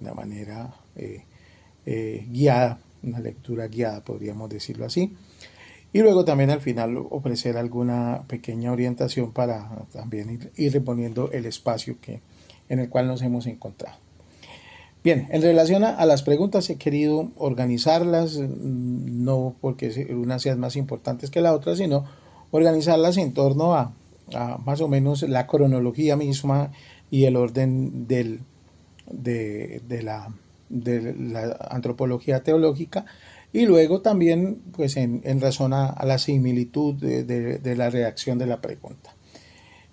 una manera guiada, una lectura guiada, podríamos decirlo así. Y luego también al final ofrecer alguna pequeña orientación para también ir reponiendo el espacio en el cual nos hemos encontrado. Bien, en relación a las preguntas he querido organizarlas, no porque una sea más importante que la otra, sino organizarlas en torno a más o menos la cronología misma y el orden de la antropología teológica, y luego también pues en razón a la similitud de la redacción de la pregunta.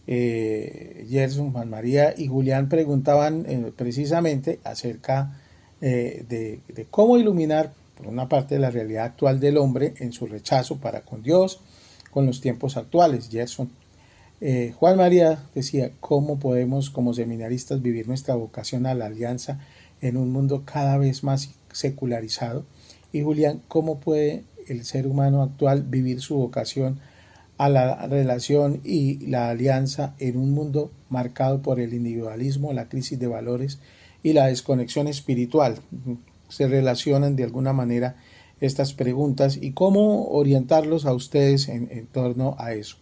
Gerson, Juan María y Julián preguntaban precisamente acerca de cómo iluminar, por una parte, la realidad actual del hombre en su rechazo para con Dios, con los tiempos actuales. Gerson. Juan María decía, ¿cómo podemos como seminaristas vivir nuestra vocación a la alianza en un mundo cada vez más secularizado? Y Julián, ¿cómo puede el ser humano actual vivir su vocación a la relación y la alianza en un mundo marcado por el individualismo, la crisis de valores y la desconexión espiritual? Se relacionan de alguna manera estas preguntas y cómo orientarlos a ustedes en torno a eso.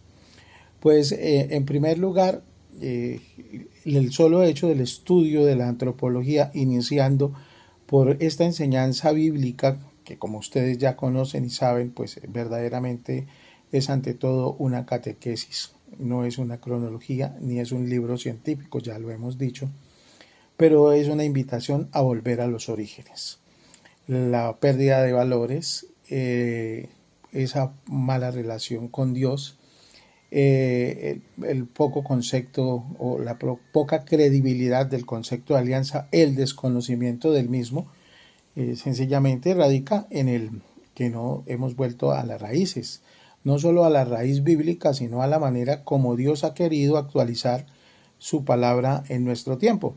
Pues en primer lugar, el solo hecho del estudio de la antropología, iniciando por esta enseñanza bíblica, que como ustedes ya conocen y saben, pues verdaderamente es ante todo una catequesis, no es una cronología ni es un libro científico, ya lo hemos dicho, pero es una invitación a volver a los orígenes. La pérdida de valores, esa mala relación con Dios, el poco concepto o la poca credibilidad del concepto de alianza, el desconocimiento del mismo, sencillamente radica en el que no hemos vuelto a las raíces, no solo a la raíz bíblica, sino a la manera como Dios ha querido actualizar su palabra en nuestro tiempo.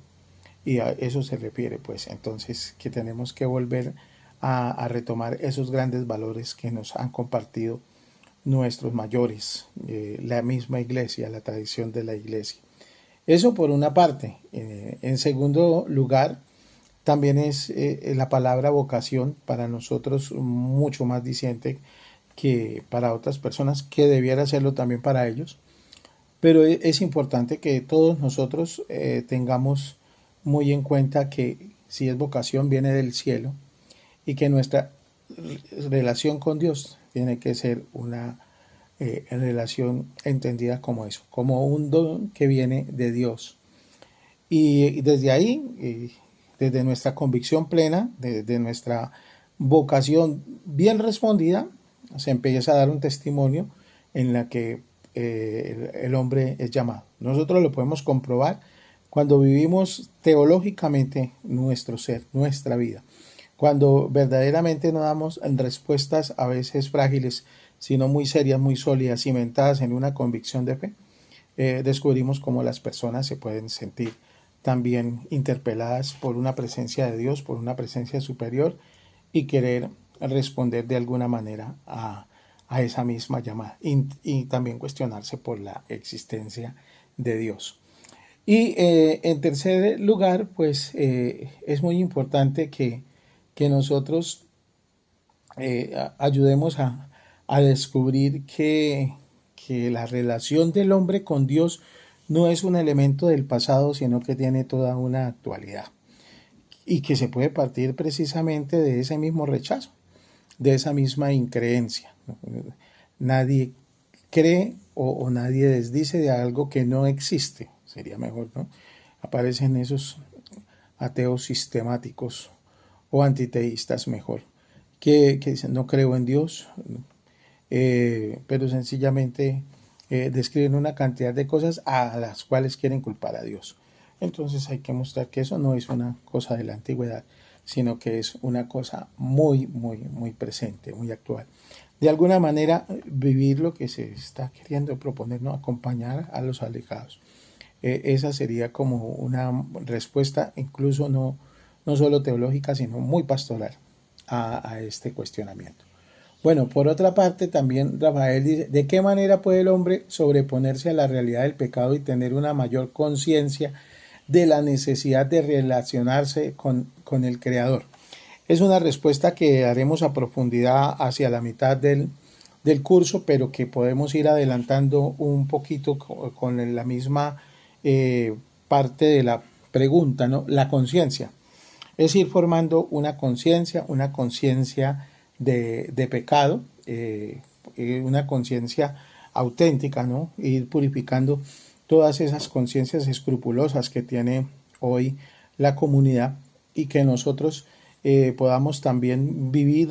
Y a eso se refiere, pues, entonces, que tenemos que volver a retomar esos grandes valores que nos han compartido nuestros mayores, la misma iglesia, la tradición de la iglesia. Eso por una parte. En segundo lugar, también es la palabra vocación para nosotros mucho más diciente que para otras personas, que debiera serlo también para ellos. Pero es importante que todos nosotros tengamos muy en cuenta que si es vocación viene del cielo y que nuestra relación con Dios tiene que ser una relación entendida como eso, como un don que viene de Dios. Y desde ahí, desde nuestra convicción plena, desde nuestra vocación bien respondida, se empieza a dar un testimonio en la que el hombre es llamado. Nosotros lo podemos comprobar cuando vivimos teológicamente nuestro ser, nuestra vida. Cuando verdaderamente no damos respuestas a veces frágiles, sino muy serias, muy sólidas, cimentadas en una convicción de fe, descubrimos cómo las personas se pueden sentir también interpeladas por una presencia de Dios, por una presencia superior, y querer responder de alguna manera a esa misma llamada, y también cuestionarse por la existencia de Dios. Y en tercer lugar, pues es muy importante que nosotros ayudemos a descubrir que la relación del hombre con Dios no es un elemento del pasado, sino que tiene toda una actualidad. Y que se puede partir precisamente de ese mismo rechazo, de esa misma increencia. Nadie cree o nadie desdice de algo que no existe, sería mejor, ¿no? Aparecen esos ateos sistemáticos o antiteístas mejor, que dicen no creo en Dios, pero sencillamente describen una cantidad de cosas a las cuales quieren culpar a Dios. Entonces hay que mostrar que eso no es una cosa de la antigüedad, sino que es una cosa muy, muy, muy presente, muy actual. De alguna manera vivir lo que se está queriendo proponer, ¿no? Acompañar a los alejados. Esa sería como una respuesta incluso no solo teológica, sino muy pastoral a este cuestionamiento. Bueno, por otra parte, también Rafael dice, ¿de qué manera puede el hombre sobreponerse a la realidad del pecado y tener una mayor conciencia de la necesidad de relacionarse con el Creador. Es una respuesta que haremos a profundidad hacia la mitad del curso, pero que podemos ir adelantando un poquito con la misma parte de la pregunta, ¿no? La conciencia. Es ir formando una conciencia de pecado, una conciencia auténtica, ¿no? Ir purificando todas esas conciencias escrupulosas que tiene hoy la comunidad y que nosotros podamos también vivir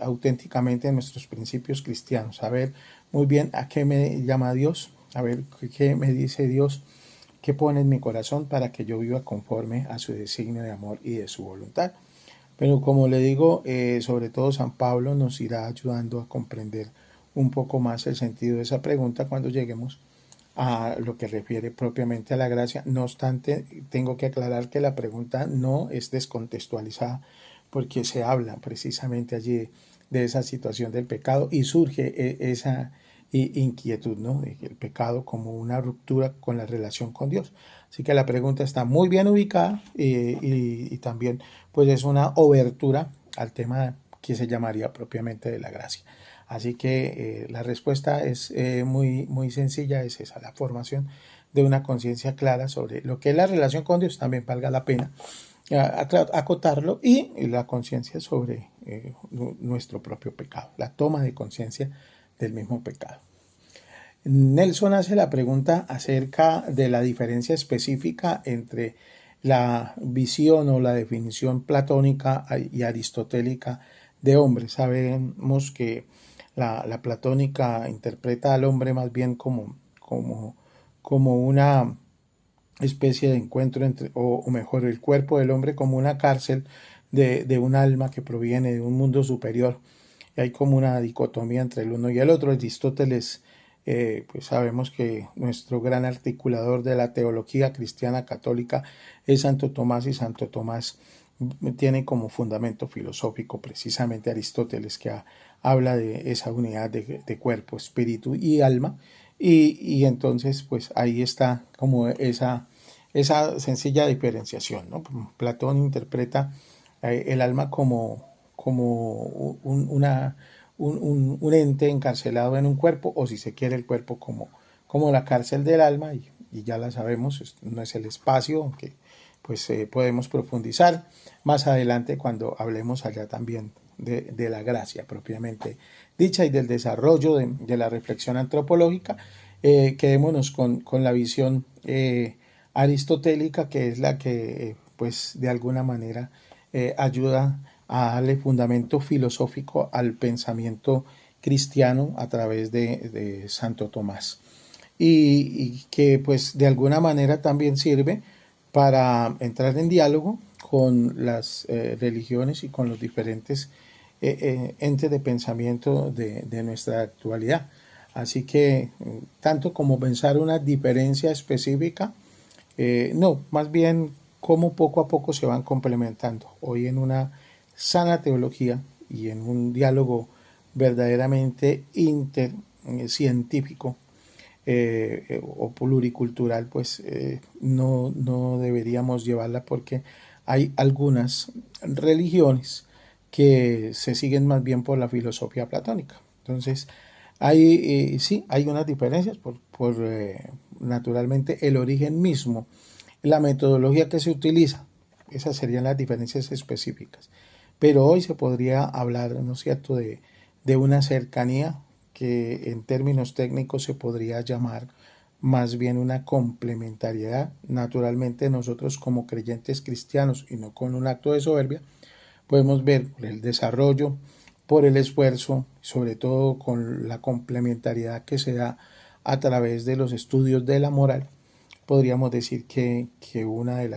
auténticamente nuestros principios cristianos, saber muy bien a qué me llama Dios, a ver qué me dice Dios, qué pone en mi corazón para que yo viva conforme a su designio de amor y de su voluntad. Pero como le digo, sobre todo San Pablo nos irá ayudando a comprender un poco más el sentido de esa pregunta cuando lleguemos a lo que refiere propiamente a la gracia. No obstante, tengo que aclarar que la pregunta no es descontextualizada porque se habla precisamente allí de esa situación del pecado y surge esa inquietud, ¿no? El pecado como una ruptura con la relación con Dios. Así que la pregunta está muy bien ubicada y también pues es una obertura al tema que se llamaría propiamente de la gracia. Así que la respuesta es muy sencilla, es esa, la formación de una conciencia clara sobre lo que es la relación con Dios, también valga la pena acotarlo, y la conciencia sobre nuestro propio pecado, la toma de conciencia del mismo pecado. Nelson hace la pregunta acerca de la diferencia específica entre la visión o la definición platónica y aristotélica de hombre. Sabemos que la platónica interpreta al hombre más bien como una especie de encuentro entre, o mejor, el cuerpo del hombre como una cárcel de un alma que proviene de un mundo superior. Y hay como una dicotomía entre el uno y el otro. Aristóteles, pues sabemos que nuestro gran articulador de la teología cristiana católica es Santo Tomás, y Santo Tomás tiene como fundamento filosófico precisamente Aristóteles, que habla de esa unidad de cuerpo, espíritu y alma, y entonces pues ahí está como esa sencilla diferenciación, ¿no? Platón interpreta el alma como un ente encarcelado en un cuerpo, o si se quiere el cuerpo como la cárcel del alma, y ya la sabemos, no es el espacio, aunque pues podemos profundizar más adelante cuando hablemos allá también de la gracia propiamente dicha y del desarrollo de la reflexión antropológica. Quedémonos con la visión aristotélica, que es la que pues de alguna manera ayuda a darle fundamento filosófico al pensamiento cristiano a través de Santo Tomás, y que pues de alguna manera también sirve para entrar en diálogo con las religiones y con los diferentes entes de pensamiento de nuestra actualidad. Así que tanto como pensar una diferencia específica, no, más bien cómo poco a poco se van complementando. Hoy en una sana teología y en un diálogo verdaderamente intercientífico o pluricultural, pues no deberíamos llevarla, porque hay algunas religiones que se siguen más bien por la filosofía platónica. Entonces, sí, hay unas diferencias por naturalmente el origen mismo, la metodología que se utiliza. Esas serían las diferencias específicas. Pero hoy se podría hablar, ¿no es cierto?, de una cercanía que en términos técnicos se podría llamar más bien una complementariedad. Naturalmente nosotros como creyentes cristianos, y no con un acto de soberbia, podemos ver por el desarrollo, por el esfuerzo, sobre todo con la complementariedad que se da a través de los estudios de la moral. Podríamos decir que una de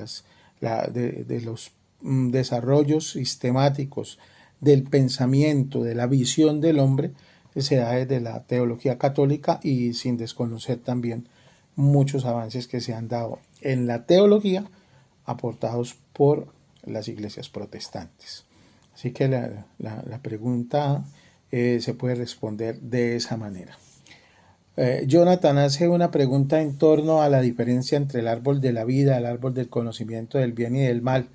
los desarrollos sistemáticos del pensamiento, de la visión del hombre, se da desde la teología católica, y sin desconocer también muchos avances que se han dado en la teología aportados por las iglesias protestantes. Así que la pregunta se puede responder de esa manera. Jonathan hace una pregunta en torno a la diferencia entre el árbol de la vida, el árbol del conocimiento del bien y del mal.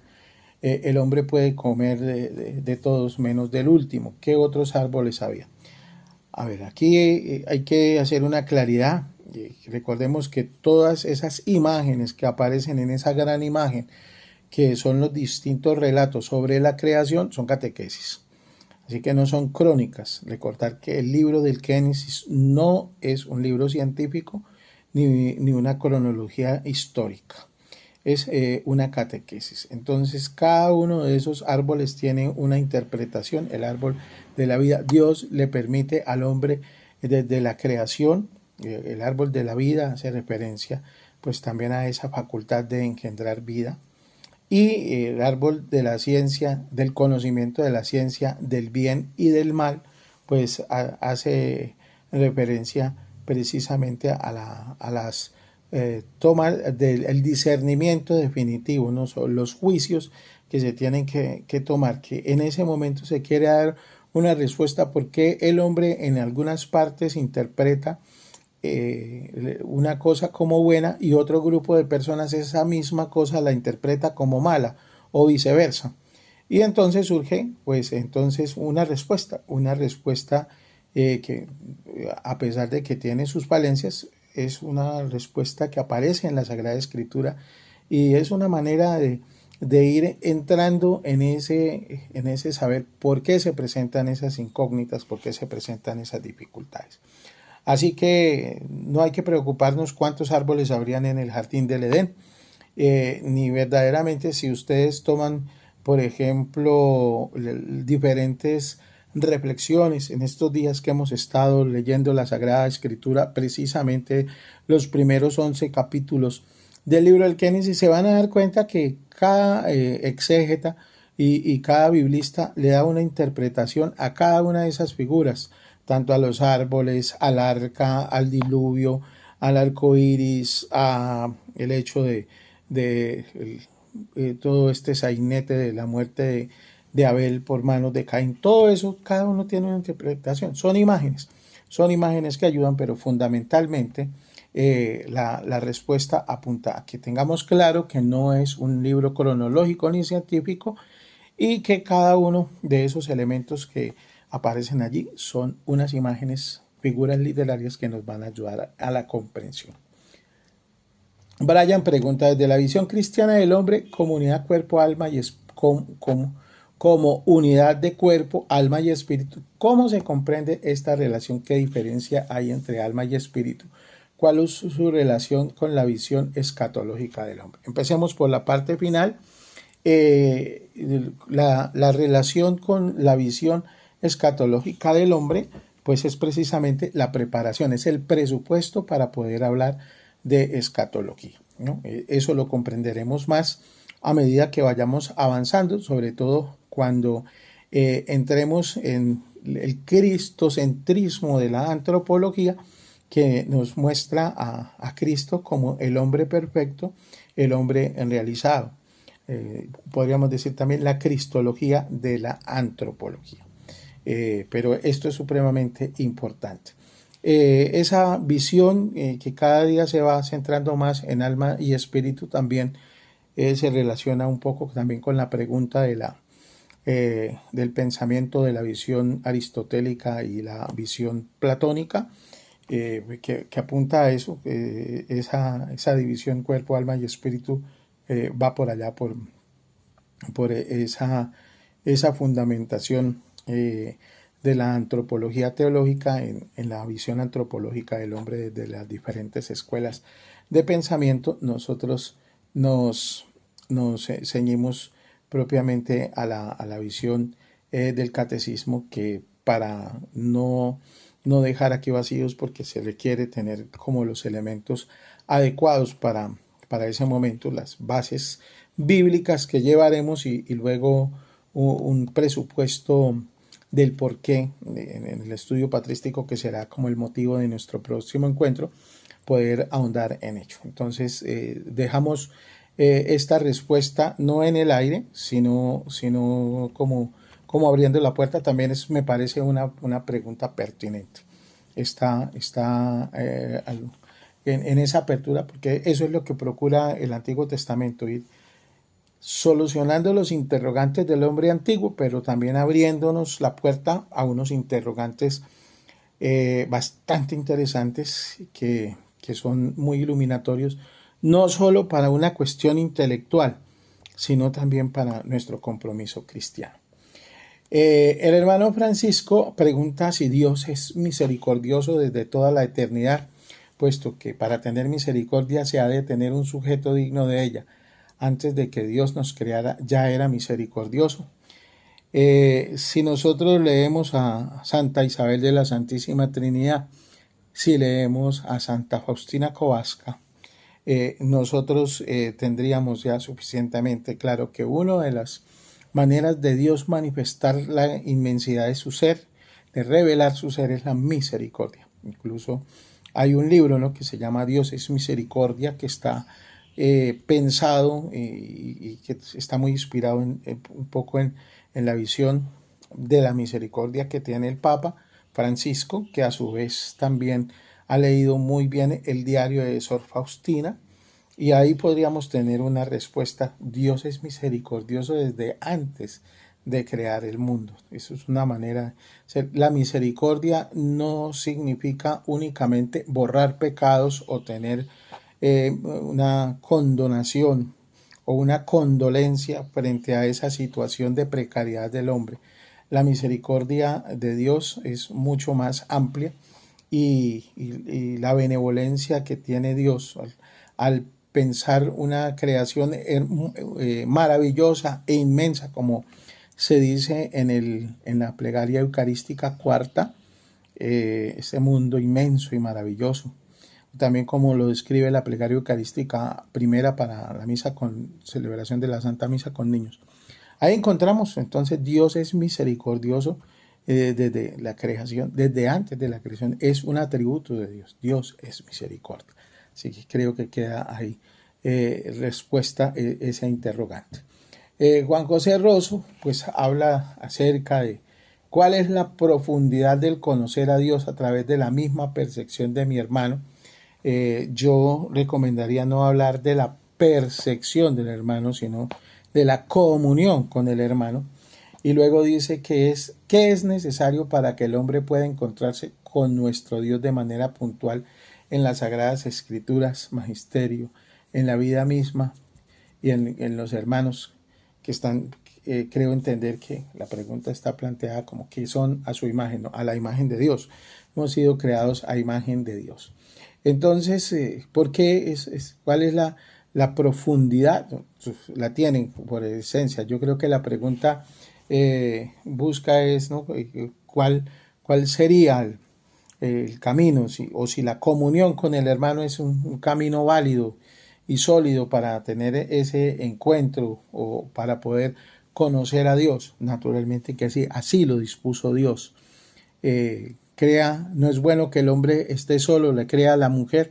El hombre puede comer de todos menos del último. ¿Qué otros árboles había? A ver, aquí hay que hacer una claridad. Recordemos que todas esas imágenes que aparecen en esa gran imagen, que son los distintos relatos sobre la creación, son catequesis. Así que no son crónicas. Recordar que el libro del Génesis no es un libro científico ni una cronología histórica. Es una catequesis. Entonces, cada uno de esos árboles tiene una interpretación. El árbol de la vida, Dios le permite al hombre desde la creación, el árbol de la vida hace referencia pues también a esa facultad de engendrar vida, y el árbol de la ciencia, del conocimiento de la ciencia, del bien y del mal, pues hace referencia precisamente a las tomas del discernimiento definitivo, ¿no? Son los juicios que se tienen que tomar, que en ese momento se quiere dar una respuesta porque el hombre en algunas partes interpreta una cosa como buena y otro grupo de personas esa misma cosa la interpreta como mala o viceversa. Y entonces surge pues entonces una respuesta que a pesar de que tiene sus falencias, es una respuesta que aparece en la Sagrada Escritura y es una manera de ir entrando en ese saber por qué se presentan esas incógnitas, por qué se presentan esas dificultades. Así que no hay que preocuparnos cuántos árboles habrían en el jardín del Edén, ni verdaderamente si ustedes toman, por ejemplo, diferentes reflexiones en estos días que hemos estado leyendo la Sagrada Escritura, precisamente los primeros 11 capítulos del libro del Génesis, se van a dar cuenta que cada exégeta y cada biblista le da una interpretación a cada una de esas figuras, tanto a los árboles, al arca, al diluvio, al arco iris, a el hecho de todo este sainete de la muerte de Abel por manos de Caín. Todo eso, cada uno tiene una interpretación. Son imágenes que ayudan, pero fundamentalmente la respuesta apunta a que tengamos claro que no es un libro cronológico ni científico y que cada uno de esos elementos que aparecen allí son unas imágenes, figuras literarias que nos van a ayudar a la comprensión. Brian pregunta, desde la visión cristiana del hombre, comunidad cuerpo, alma y como unidad de cuerpo, alma y espíritu, ¿cómo se comprende esta relación? ¿Qué diferencia hay entre alma y espíritu? ¿Cuál es su relación con la visión escatológica del hombre? Empecemos por la parte final. La relación con la visión escatológica del hombre, pues es precisamente la preparación, es el presupuesto para poder hablar de escatología, ¿no? Eso lo comprenderemos más a medida que vayamos avanzando, sobre todo cuando entremos en el cristocentrismo de la antropología, que nos muestra a Cristo como el hombre perfecto, el hombre realizado. Podríamos decir también la cristología de la antropología. Pero esto es supremamente importante. Esa visión que cada día se va centrando más en alma y espíritu también se relaciona un poco también con la pregunta del pensamiento de la visión aristotélica y la visión platónica, que apunta a eso, esa división cuerpo, alma y espíritu va por allá, por esa fundamentación de la antropología teológica en la visión antropológica del hombre desde las diferentes escuelas de pensamiento. Nosotros nos ceñimos propiamente a la visión del catecismo, que para no dejar aquí vacíos, porque se requiere tener como los elementos adecuados para ese momento, las bases bíblicas que llevaremos y luego un presupuesto del porqué en el estudio patrístico, que será como el motivo de nuestro próximo encuentro, poder ahondar en ello. Entonces dejamos esta respuesta no en el aire, sino como abriendo la puerta. También me parece una pregunta pertinente. en esa apertura, porque eso es lo que procura el Antiguo Testamento, ir solucionando los interrogantes del hombre antiguo, pero también abriéndonos la puerta a unos interrogantes bastante interesantes que son muy iluminatorios, no solo para una cuestión intelectual, sino también para nuestro compromiso cristiano. El hermano Francisco pregunta si Dios es misericordioso desde toda la eternidad, puesto que para tener misericordia se ha de tener un sujeto digno de ella. Antes de que Dios nos creara ya era misericordioso. Si nosotros leemos a Santa Isabel de la Santísima Trinidad, si leemos a Santa Faustina Kowalska, nosotros tendríamos ya suficientemente claro que una de las maneras de Dios manifestar la inmensidad de su ser, de revelar su ser, es la misericordia. Incluso hay un libro, ¿no?, que se llama Dios es misericordia, que está pensado y que está muy inspirado un poco en la visión de la misericordia que tiene el Papa Francisco, que a su vez también ha leído muy bien el diario de Sor Faustina, y ahí podríamos tener una respuesta. Dios es misericordioso desde antes de crear el mundo. Eso es una manera. La misericordia no significa únicamente borrar pecados o tener una condonación o una condolencia frente a esa situación de precariedad del hombre. La misericordia de Dios es mucho más amplia y la benevolencia que tiene Dios al pensar una creación maravillosa e inmensa, como se dice en la plegaria eucarística cuarta, este mundo inmenso y maravilloso. También como lo describe la plegaria eucarística primera para la misa con celebración de la Santa Misa con niños. Ahí encontramos entonces Dios es misericordioso desde la creación, desde antes de la creación, es un atributo de Dios. Dios es misericordia. Así que creo que queda ahí respuesta esa interrogante. Juan José Rosso pues habla acerca de cuál es la profundidad del conocer a Dios a través de la misma percepción de mi hermano. Yo recomendaría no hablar de la percepción del hermano, sino de la comunión con el hermano. Y luego dice que ¿qué es necesario para que el hombre pueda encontrarse con nuestro Dios de manera puntual en las Sagradas Escrituras, magisterio, en la vida misma y en los hermanos que están? Creo entender que la pregunta está planteada como que son a su imagen, ¿no?, a la imagen de Dios. Hemos sido creados a imagen de Dios. Entonces, ¿por qué cuál es la profundidad? La tienen por esencia. Yo creo que la pregunta busca es, ¿no?, cuál sería el camino, o si la comunión con el hermano es un camino válido y sólido para tener ese encuentro o para poder conocer a Dios. Naturalmente que así lo dispuso Dios. No es bueno que el hombre esté solo, le crea a la mujer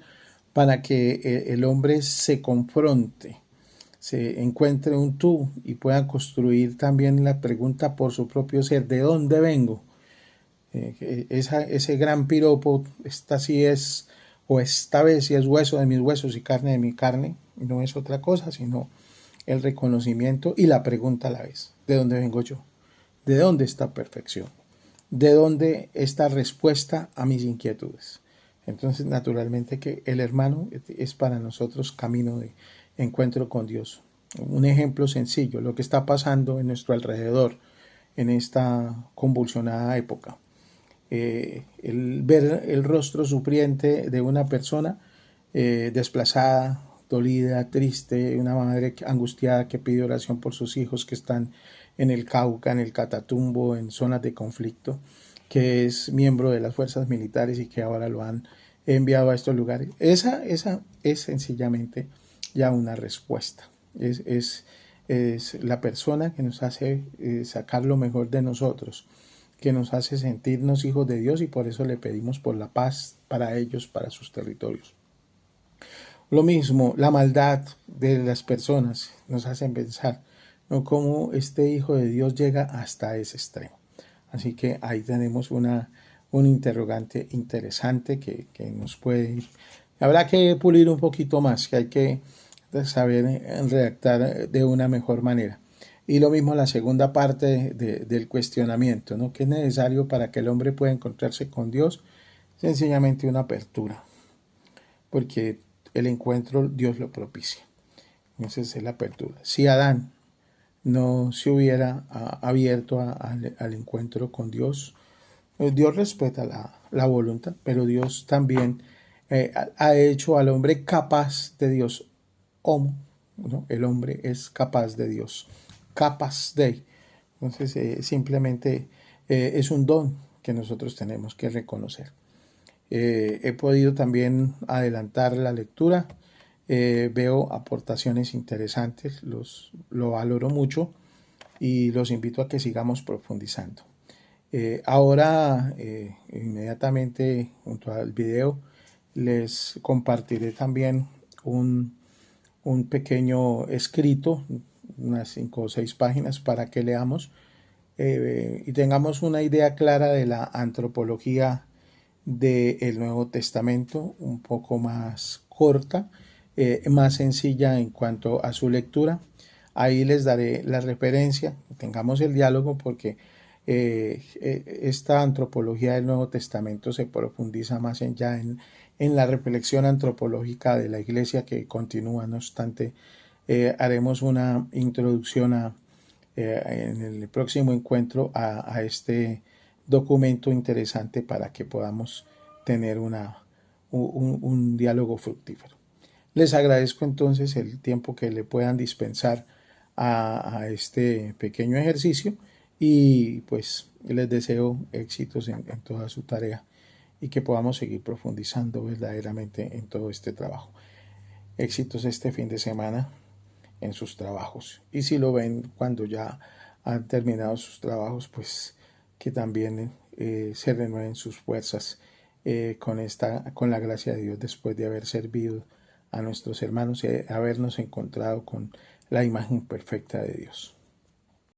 para que el hombre se confronte, se encuentre un tú y pueda construir también la pregunta por su propio ser: ¿de dónde vengo? Ese gran piropo, esta sí es, o esta vez sí es hueso de mis huesos y carne de mi carne, no es otra cosa sino el reconocimiento y la pregunta a la vez: ¿de dónde vengo yo? ¿De dónde está perfección? ¿De dónde esta respuesta a mis inquietudes? Entonces, naturalmente que el hermano es para nosotros camino de encuentro con Dios. Un ejemplo sencillo, lo que está pasando en nuestro alrededor en esta convulsionada época. El ver el rostro sufriente de una persona desplazada, dolida, triste, una madre angustiada que pide oración por sus hijos que están en el Cauca, en el Catatumbo, en zonas de conflicto, que es miembro de las fuerzas militares y que ahora lo han enviado a estos lugares. Esa es sencillamente ya una respuesta. Es la persona que nos hace sacar lo mejor de nosotros, que nos hace sentirnos hijos de Dios, y por eso le pedimos por la paz para ellos, para sus territorios. Lo mismo, la maldad de las personas nos hacen pensar, ¿no?, cómo este Hijo de Dios llega hasta ese extremo. Así que ahí tenemos una un interrogante interesante que nos puede... Habrá que pulir un poquito más, que hay que saber redactar de una mejor manera. Y lo mismo la segunda parte del cuestionamiento, ¿no? ¿Qué es necesario para que el hombre pueda encontrarse con Dios? Sencillamente una apertura, porque el encuentro Dios lo propicia. Esa es la apertura. Si Adán no se hubiera abierto al encuentro con Dios, Dios respeta la voluntad, pero Dios también ha hecho al hombre capaz de Dios. Homo, ¿no? El hombre es capaz de Dios, capaz de. Entonces, simplemente es un don que nosotros tenemos que reconocer. He podido también adelantar la lectura, veo aportaciones interesantes, lo valoro mucho y los invito a que sigamos profundizando. Ahora, inmediatamente junto al video, les compartiré también un pequeño escrito, unas 5 o 6 páginas para que leamos y tengamos una idea clara de la antropología del Nuevo Testamento, un poco más corta, más sencilla en cuanto a su lectura. Ahí les daré la referencia, tengamos el diálogo porque esta antropología del Nuevo Testamento se profundiza más en la reflexión antropológica de la Iglesia que continúa. No obstante, haremos una introducción en el próximo encuentro a este documento interesante para que podamos tener un diálogo fructífero. Les agradezco entonces el tiempo que le puedan dispensar a este pequeño ejercicio y pues les deseo éxitos en toda su tarea y que podamos seguir profundizando verdaderamente en todo este trabajo. Éxitos este fin de semana en sus trabajos. Y si lo ven cuando ya han terminado sus trabajos, pues que también se renueven sus fuerzas con la gracia de Dios después de haber servido a nuestros hermanos y habernos encontrado con la imagen perfecta de Dios.